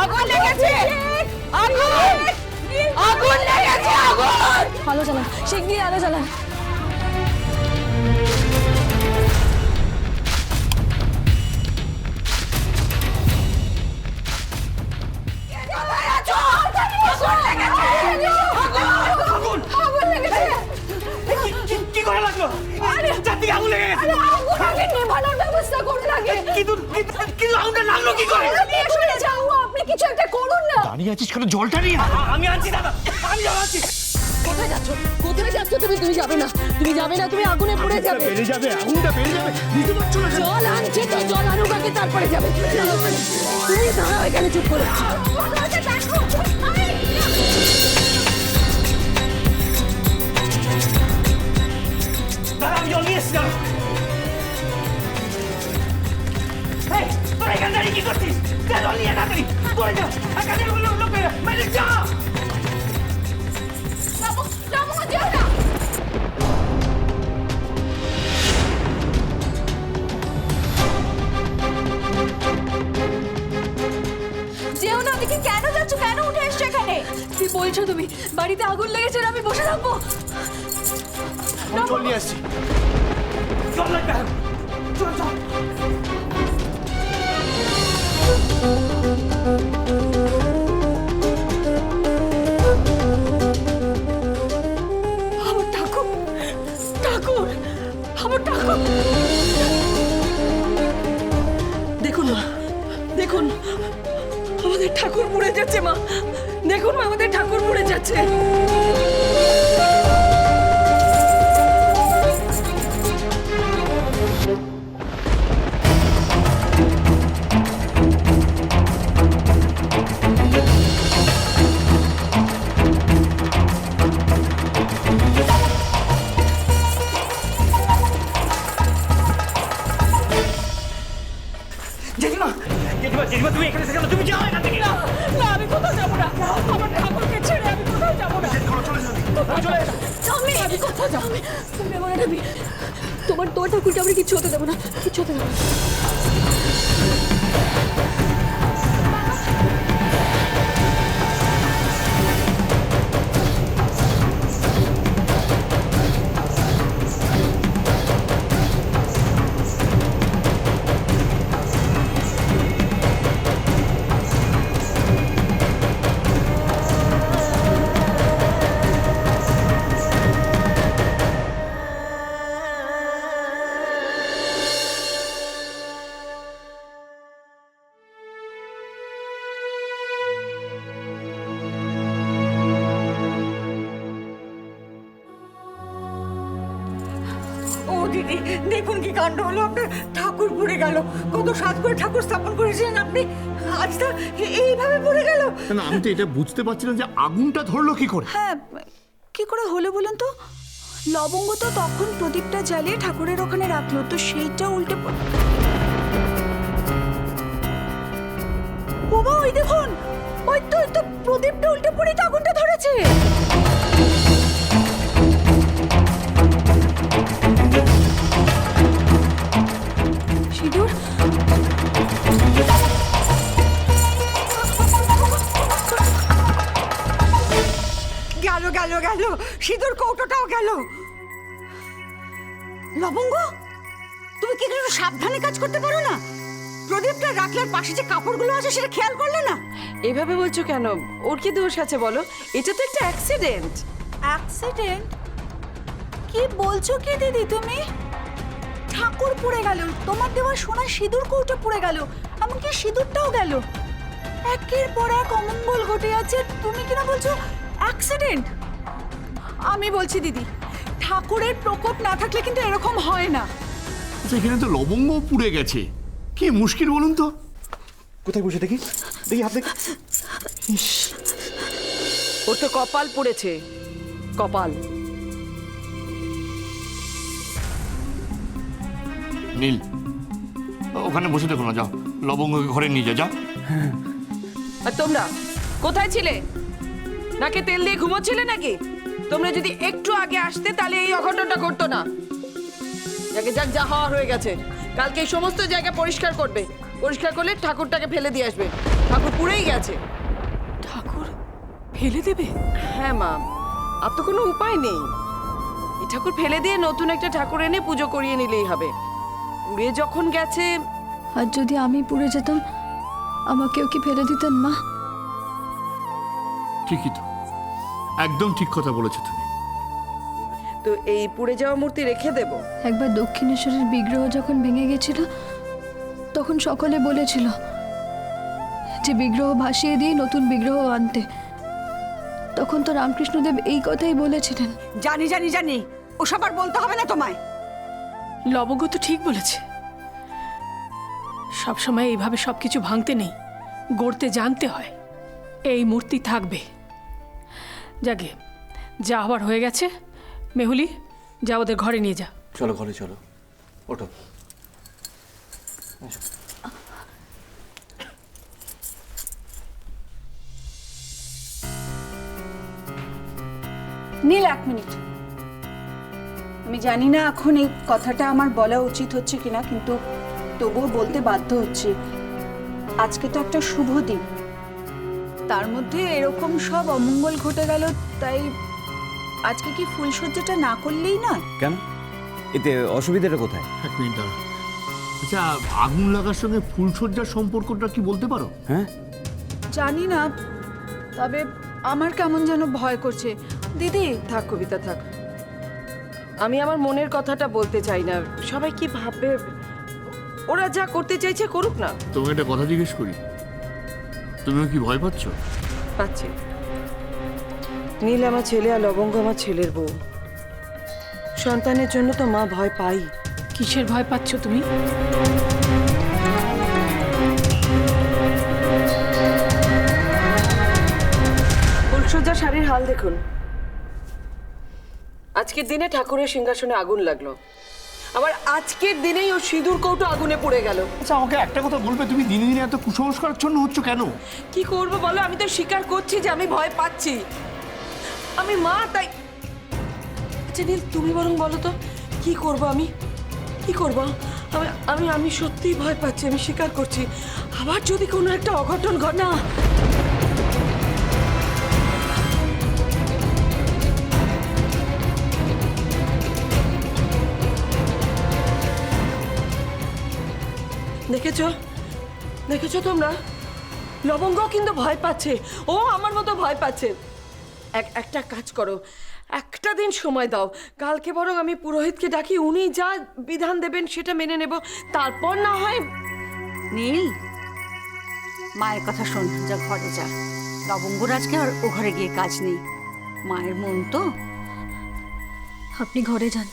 আগুন লেগেছে, আগুন, আগুন লেগেছে, আগুন। আলো জ্বালান, শিগগিরই আলো জ্বালান। কি করে লাগলো? চারদিকে আগুন লেগে গেছে। নেভানোর ব্যবস্থা করুন আগে। কিন্তু আগুনটা লাগলো কি করে? আপনি কিছু একটা করুন না। দাঁড়িয়ে আছিস কেন? জলটা নিয়ে আয়। আমি আনছি দাদা, আমি আনছি। কোথায় যাচ্ছ? কোথায় যাচ্ছ তুমি? তুমি যাবে না, তুমি যাবে না, তুমি আগুনে পড়ে যাবে। বেড়ে যাবে, আগুনটা বেড়ে যাবে, বুঝতে পারছো না? জল আনছে তো, জল আনুক আগে, তারপরে যাবে। তুমি দাঁড়াও এখানে চুপ করে। দাদা আমি জল নিয়ে এসছি দাদা। এই, তোরা এখানে দাঁড়িয়ে কি করছিস? যা জল নিয়ে তাড়াতাড়ি, পড়ে যা। এখানে লোক মেরে যা। যেও না, দেখি কেন যাচ্ছ? কেন উঠে এসছো এখানে? কি বলছো তুমি? বাড়িতে আগুন লেগেছে আর আমি বসে থাকবো? আমি জল নিয়ে আসছি। জল লাগবে এখন। চল চল। আমার ঠাকুর, ঠাকুর, আমার ঠাকুর। দেখুন মা, দেখুন আমাদের ঠাকুর পুড়ে যাচ্ছে মা। দেখুন মা, আমাদের ঠাকুর পুড়ে যাচ্ছে। জেঠিমা, জেঠিমা, জেঠিমা তুমি এখানে থেকে তুমি যাও এখান থেকে। না, আমি কোথাও যাবো না। আমার ঠাকুরকে ছেড়ে আমি কোথাও যাবো না। আমি কোথাও যাবো না। তুমি আমার নেবি। তোমার ঠাকুরকে আমরা কিচ্ছু হতে দেবো না, কিচ্ছু হতে দেবো না। ও দিদি, দেখুন কি কাণ্ড হলো। আপনার ঠাকুর পুড়ে গেল। কত সাজ করে ঠাকুর স্থাপন করেছিলেন আপনি, আজ তা এইভাবে পুড়ে গেল। না, আমি তো এটা বুঝতে পারছিলাম যে আগুনটা ধরলো কি করে। হ্যাঁ, কি করে হলো বলুন তো? লবঙ্গ তো তখন প্রদীপটা জ্বালিয়ে ঠাকুরের ওখানে রাখলো, তো সেইটা উল্টে বাবা, ওই দেখুন, ওই তো প্রদীপটা উল্টে পড়ে তো আগুনটা ধরেছে। সিঁদুর, গেল গেল গেল, সিঁদুর কৌটোটাও গেল। লবঙ্গ, তুমি কি একটু সাবধানে কাজ করতে পারো না? প্রদীপটা রাখলার পাশে যে কাপড়গুলো আছে সেটা খেয়াল করলে না? এভাবে বলছো কেন? ওর কি দোষ আছে বলো? এটা তো একটা অ্যাক্সিডেন্ট। অ্যাক্সিডেন্ট? কি বলছো কি দিদি তুমি? ঠাকুর পুড়ে গেল, তোমার দেওয়া সোনা সিঁদুর কৌটো পুড়ে গেল, এমনকি সিঁদুরটাও গেল। একের পর এক অমঙ্গল ঘটে যাচ্ছে, তুমি কিনা বলছো অ্যাক্সিডেন্ট? আমি বলছি দিদি, ঠাকুরের প্রকোপ না থাকলে কিন্তু এরকম হয় না। এখানে তো লবঙ্গ পুড়ে গেছে, কি মুশকিল বলুন তো। কোথায় বসে দেখি, দেখি হাত দেখি। ওর তো কপাল পুড়েছে, কপাল। নীল, ওখানে বসে দেখো না, যাও লবঙ্গকে ঘরে নিয়ে যাও। আর তোমরা কোথায় ছিলে? নাকে তেল দিয়ে ঘুমোচ্ছিলে নাকি? তোমরা যদি একটু আগে আসতে তাহলে এই অঘটনটা ঘটতো না। যাকে যাক যা হওয়ার হয়ে গেছে, কালকে এই সমস্ত জায়গা পরিষ্কার করবে। পরিষ্কার করলে ঠাকুরটাকে ফেলে দিয়ে আসবে। ঠাকুর পুড়েই গেছে। ঠাকুর ফেলে দেবে? হ্যাঁ মা, আর তো কোনো উপায় নেই। এই ঠাকুর ফেলে দিয়ে নতুন একটা ঠাকুর এনে পুজো করিয়ে নিলেই হবে। পুড়ে যখন গেছে। আর যদি আমি পুড়ে যেতাম, আমাকেও কি ফেলে দিতেন মা? ঠিকই তো, একদম ঠিক কথা বলেছো তুমি। তো এই পুড়ে যাওয়া মূর্তি রেখে দেব? একবার দক্ষিণেশ্বরের বিগ্রহ যখন ভেঙে গেছিল, তখন সকলে বলেছিল যে বিগ্রহ ভাসিয়ে দিয়ে নতুন বিগ্রহ আনতে। তখন তো রামকৃষ্ণদেব এই কথাই বলেছিলেন। জানি জানি জানি, ওসব আর বলতে হবে না তোমায়। লবঙ্গ তো ঠিক বলেছে, সবসময় এইভাবে সবকিছু ভাঙতে নেই, গড়তে জানতে হয়। এই মূর্তি থাকবে। যাকে যা হওয়ার হয়ে গেছে। মেহুলি, যা ওদের ঘরে নিয়ে যা। চলো ঘরে চলো, ওঠো। নীল, 1 মিনিট। আমি জানি না এখন এই কথাটা আমার বলা উচিত হচ্ছে কিনা, কিন্তু তবুও বলতে বাধ্য হচ্ছি। আজকে তো একটা শুভ দিন, তার মধ্যে এরকম সব অমঙ্গল ঘটে গেল, তাই আজকে কি ফুলসজ্জাটা না করলেই নয়? কেন? এতে অসুবিধাটা কোথায়? এক মিনিট দাঁড়া। আচ্ছা, আগুন লাগার সঙ্গে ফুলসজ্জার সম্পর্কটা কি বলতে পারো? হ্যাঁ, জানি না, তবে আমার কেমন যেন ভয় করছে। দিদি, থাক কবিতা, থাক। আমি আমার মনের কথাটা বলতে চাই না। সবাই কি ভাববে? ওরা যা করতে চাইছে করুক না। তোমাকে একটা কথা জিজ্ঞেস করি, তুমিও কি ভয় পাচ্ছ? পাচ্ছি। নীল আমার ছেলে আর লবঙ্গ আমার ছেলের বউ। সন্তানের জন্য তো মা ভয় পাই। কিসের ভয় পাচ্ছ তুমি? ফুলসজ্জা শাড়ির হাল দেখুন। আজকের দিনে ঠাকুরের সিংহাসনে আগুন লাগলো, আবার আজকের দিনেই ও সিঁদুর কৌটো আগুনে পড়ে গেল। আচ্ছা, আমাকে একটা কথা বলবে, তুমি দিনে দিনে এত কুসংস্কারাচ্ছন্ন হচ্ছ কেন? কি করব বলো? আমি তো স্বীকার করছি যে আমি ভয় পাচ্ছি। আমি মা, তাই। আচ্ছা নীল, তুমি বরং বলো তো কি করব আমি? কি করব? আমি আমি আমি সত্যিই ভয় পাচ্ছি, আমি স্বীকার করছি। আবার যদি কোনো একটা অঘটন ঘটে। না, দেখেছো দেখেছো তোমরা? লবঙ্গ কিন্তু ভয় পাচ্ছে, ও আমার মতো ভয় পাচ্ছে। একটা কাজ করো, একটা দিন সময় দাও। কালকে বরং আমি পুরোহিতকে ডাকি, উনি যা বিধান দেবেন সেটা মেনে নেব, তারপর না হয়। নীল, মায়ের কথা শোন, যা ঘরে যা। লবঙ্গর আজকে আর ও ঘরে গিয়ে কাজ নেই, মায়ের মন তো। আপনি ঘরে যান,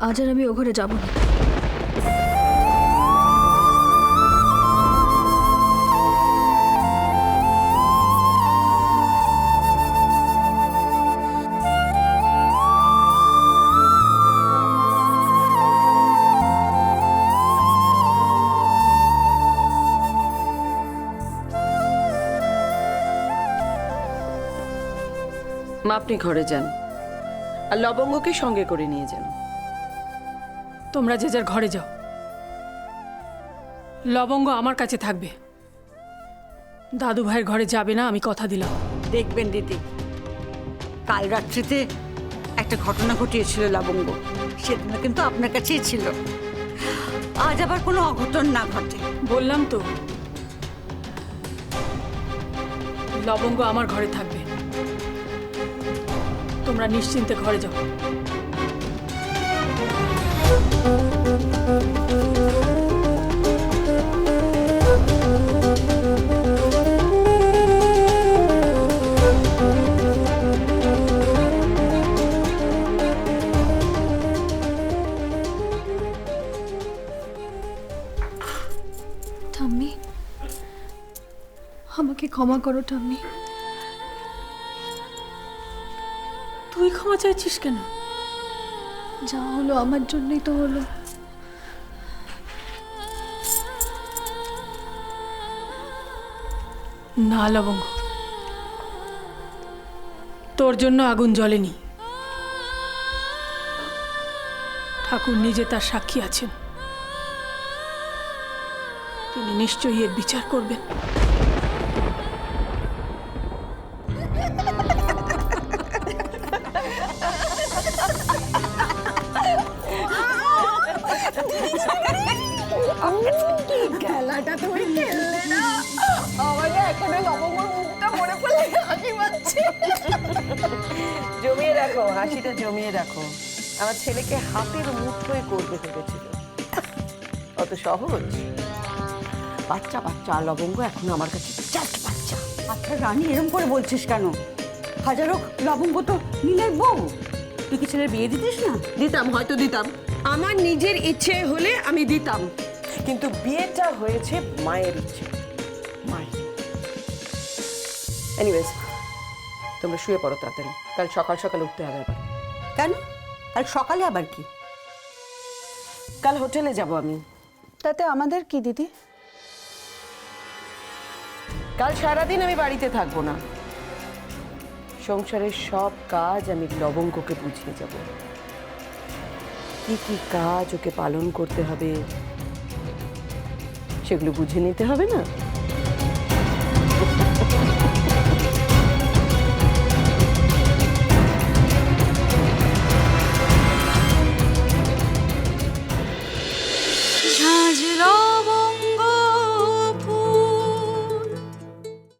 আজ আর আমি ও ঘরে যাব না। মা, আপনি ঘরে যান আর লবঙ্গকে সঙ্গে করে নিয়ে যান। তোমরা যে যার ঘরে যাও। লবঙ্গ আমার কাছে থাকবে, দাদু ভাইয়ের ঘরে যাবে না, আমি কথা দিলাম। দেখবেন দিদি, কাল রাত্রিতে একটা ঘটনা ঘটিয়েছিল লবঙ্গ, সেদিন কিন্তু আপনার কাছেই ছিল। আজ আবার কোনো অঘটন না ঘটে। বললাম তো, লবঙ্গ আমার ঘরে থাকবে। তোমরা নিশ্চিন্তে ঘরে যাও। ঠাম্মি, আমাকে ক্ষমা করো ঠাম্মি। তুই ক্ষমা চাইছিস কেন? যা হলো আমার জন্যই তো হলো। না লবঙ্গ, তোর জন্য আগুন জ্বলেনি। ঠাকুর নিজে তার সাক্ষী আছেন। তুই উনি নিশ্চয়ই এর বিচার করবেন। খেলাটা তুমি খেললে না, আমাকে এখনো লবঙ্গর মুখটা মনে পড়লে হাসি পাচ্ছে। জমিয়ে রাখো, হাসিটা জমিয়ে রাখো। আমার ছেলেকে হাতের মুঠোয় করবে ভেবেছিল, অত সহজ? বাচ্চা বাচ্চা লবঙ্গ এখনো আমার কাছে জাস্ট বাচ্চা। আচ্ছা রানী, এরম করে বলছিস কেন? হাজারো লবঙ্গ তো নীলের বউ। তুই কি ছেলের বিয়ে দিতিস না? দিতাম, হয়তো দিতাম, আমার নিজের ইচ্ছে হলে আমি দিতাম, কিন্তু বিয়েটা হয়েছে মায়ের ইচ্ছে, মায়ের। এনিওয়েজ, তোমরা শুয়ে পড়ো তাড়াতাড়ি, কাল সকাল সকাল উঠতে হবে আবার। কেন? আর সকালে আবার কি? কাল হোটেলে যাব আমি। তাতে আমাদের কি দিদি? কাল সারাদিন আমি বাড়িতে থাকবো না, সংসারের সব কাজ আমি লবঙ্গকে বুঝিয়ে যাব। কি কি কাজ ওকে পালন করতে হবে সেগুলো বুঝে নিতে হবে না?